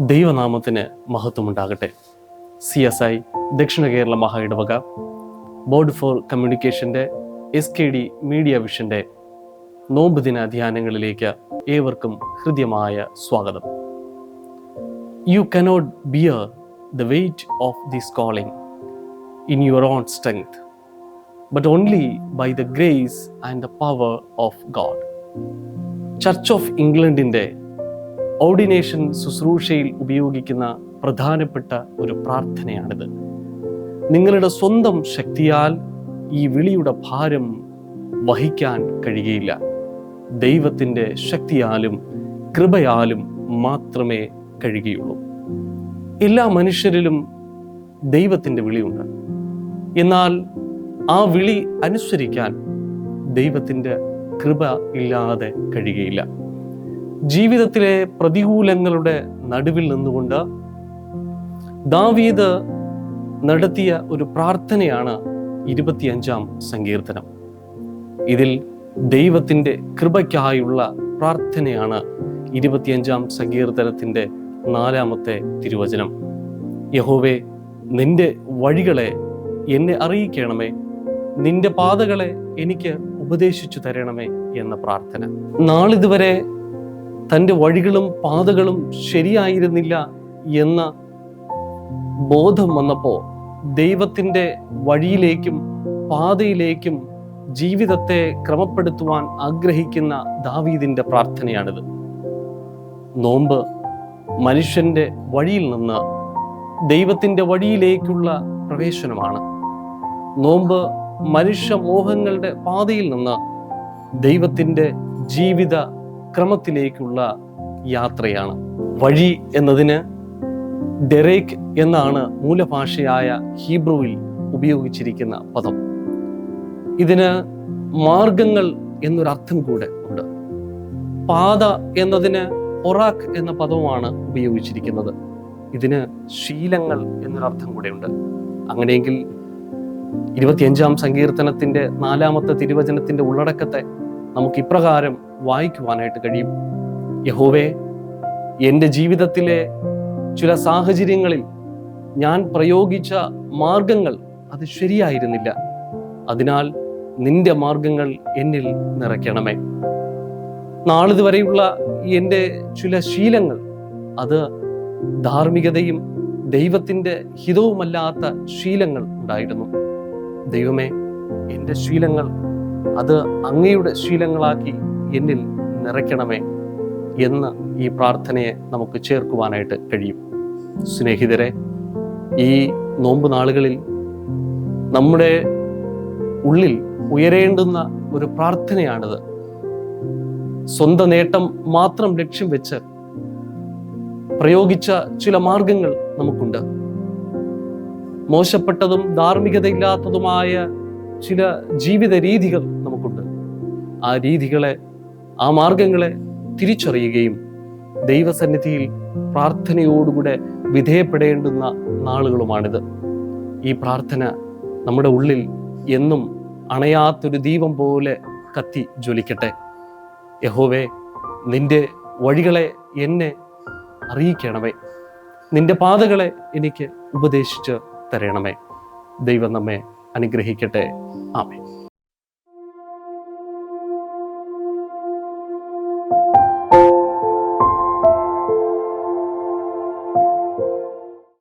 ദൈവനാമത്തിന് മഹത്വമുണ്ടാകട്ടെ. CSI ദക്ഷിണ കേരള മഹാ ഇടവക ബോർഡ് ഫോർ കമ്മ്യൂണിക്കേഷൻ്റെ SKD മീഡിയ വിഷൻ്റെ നോമ്പ് ദിന ധ്യാനങ്ങളിലേക്ക് ഏവർക്കും ഹൃദ്യമായ സ്വാഗതം. You cannot bear the weight of this calling in your own strength, but only by the grace and the power of God. Church of ഇംഗ്ലണ്ടിൻ്റെ ഓർഡിനേഷൻ ശുശ്രൂഷയിൽ ഉപയോഗിക്കുന്ന പ്രധാനപ്പെട്ട ഒരു പ്രാർത്ഥനയാണിത്. നിങ്ങളുടെ സ്വന്തം ശക്തിയാൽ ഈ വിളിയുടെ ഭാരം വഹിക്കാൻ കഴിയുകയില്ല. ദൈവത്തിൻ്റെ ശക്തിയാലും കൃപയാലും മാത്രമേ കഴിയുകയുള്ളൂ. എല്ലാ മനുഷ്യരിലും ദൈവത്തിൻ്റെ വിളിയുണ്ട്. എന്നാൽ ആ വിളി അനുസരിക്കാൻ ദൈവത്തിൻ്റെ കൃപ ഇല്ലാതെ കഴിയുകയില്ല. ജീവിതത്തിലെ പ്രതികൂലങ്ങളുടെ നടുവിൽ നിന്നുകൊണ്ട് ദാവീദ് നടത്തിയ ഒരു പ്രാർത്ഥനയാണ് 25-ാം സങ്കീർത്തനം. ഇതിൽ ദൈവത്തിൻ്റെ കൃപയ്ക്കായുള്ള പ്രാർത്ഥനയാണ് 25-ാം സങ്കീർത്തനത്തിൻ്റെ 4-ാമത്തെ തിരുവചനം. യഹോവേ, നിന്റെ വഴികളെ എന്നെ അറിയിക്കണമേ, നിന്റെ പാതകളെ എനിക്ക് ഉപദേശിച്ചു തരണമേ എന്ന പ്രാർത്ഥന. നാളിതുവരെ തൻ്റെ വഴികളും പാതകളും ശരിയായിരുന്നില്ല എന്ന ബോധം വന്നപ്പോൾ ദൈവത്തിൻ്റെ വഴിയിലേക്കും പാതയിലേക്കും ജീവിതത്തെ ക്രമപ്പെടുത്തുവാൻ ആഗ്രഹിക്കുന്ന ദാവീദിൻ്റെ പ്രാർത്ഥനയാണിത്. നോമ്പ് മനുഷ്യൻ്റെ വഴിയിൽ നിന്ന് ദൈവത്തിൻ്റെ വഴിയിലേക്കുള്ള പ്രവേശനമാണ്. നോമ്പ് മനുഷ്യ മോഹങ്ങളുടെ പാതയിൽ നിന്ന് ദൈവത്തിൻ്റെ ജീവിത ക്രമത്തിലേക്കുള്ള യാത്രയാണ്. വഴി എന്നതിന് ഡെറേക്ക് എന്നാണ് മൂലഭാഷയായ ഹീബ്രുവിൽ ഉപയോഗിച്ചിരിക്കുന്ന പദം. ഇതിന് മാർഗങ്ങൾ എന്നൊരർത്ഥം കൂടെ ഉണ്ട്. പാത എന്നതിന് ഒറാഖ് എന്ന പദവുമാണ് ഉപയോഗിച്ചിരിക്കുന്നത്. ഇതിന് ശീലങ്ങൾ എന്നൊരർത്ഥം കൂടെ ഉണ്ട്. അങ്ങനെയെങ്കിൽ 25-ാം സങ്കീർത്തനത്തിന്റെ 4-ാമത്തെ തിരുവചനത്തിന്റെ ഉള്ളടക്കത്തെ നമുക്ക് ഇപ്രകാരം വായിക്കുവാനായിട്ട് കഴിയും. യഹോവേ, എൻ്റെ ജീവിതത്തിലെ ചില സാഹചര്യങ്ങളിൽ ഞാൻ പ്രയോഗിച്ച മാർഗങ്ങൾ അത് ശരിയായിരുന്നില്ല. അതിനാൽ നിന്റെ മാർഗങ്ങൾ എന്നിൽ നിറയ്ക്കണമേ. നാളിതുവരെയുള്ള എൻ്റെ ചില ശീലങ്ങൾ അത് ധാർമ്മികതയും ദൈവത്തിൻ്റെ ഹിതവുമല്ലാത്ത ശീലങ്ങൾ ഉണ്ടായിരുന്നു. ദൈവമേ, എൻ്റെ ശീലങ്ങൾ അത് അങ്ങയുടെ ശീലങ്ങളാക്കി എന്നിൽ നിറയ്ക്കണമേ എന്ന് ഈ പ്രാർത്ഥനയെ നമുക്ക് ചേർക്കുവാനായിട്ട് കഴിയും. സ്നേഹിതരെ, ഈ നോമ്പ് നാളുകളിൽ നമ്മുടെ ഉള്ളിൽ ഉയരേണ്ടുന്ന ഒരു പ്രാർത്ഥനയാണിത്. സ്വന്തം നേട്ടം മാത്രം ലക്ഷ്യം വെച്ച് പ്രയോഗിച്ച ചില മാർഗങ്ങൾ നമുക്കുണ്ട്. മോശപ്പെട്ടതും ധാർമ്മികതയില്ലാത്തതുമായ ചില ജീവിത രീതികൾ നമുക്കുണ്ട്. ആ രീതികളെ, ആ മാർഗങ്ങളെ തിരിച്ചറിയുകയും ദൈവസന്നിധിയിൽ പ്രാർത്ഥനയോടുകൂടെ വിധേയപ്പെടേണ്ടുന്ന നാളുകളുമാണിത്. ഈ പ്രാർത്ഥന നമ്മുടെ ഉള്ളിൽ എന്നും അണയാത്തൊരു ദീപം പോലെ കത്തി ജ്വലിക്കട്ടെ. യഹോവേ, നിന്റെ വഴികളെ എന്നെ അറിയിക്കണമേ, നിന്റെ പാതകളെ എനിക്ക് ഉപദേശിച്ച് തരണമേ. ദൈവം നമ്മെ അനുഗ്രഹിക്കട്ടെ. ആമേൻ.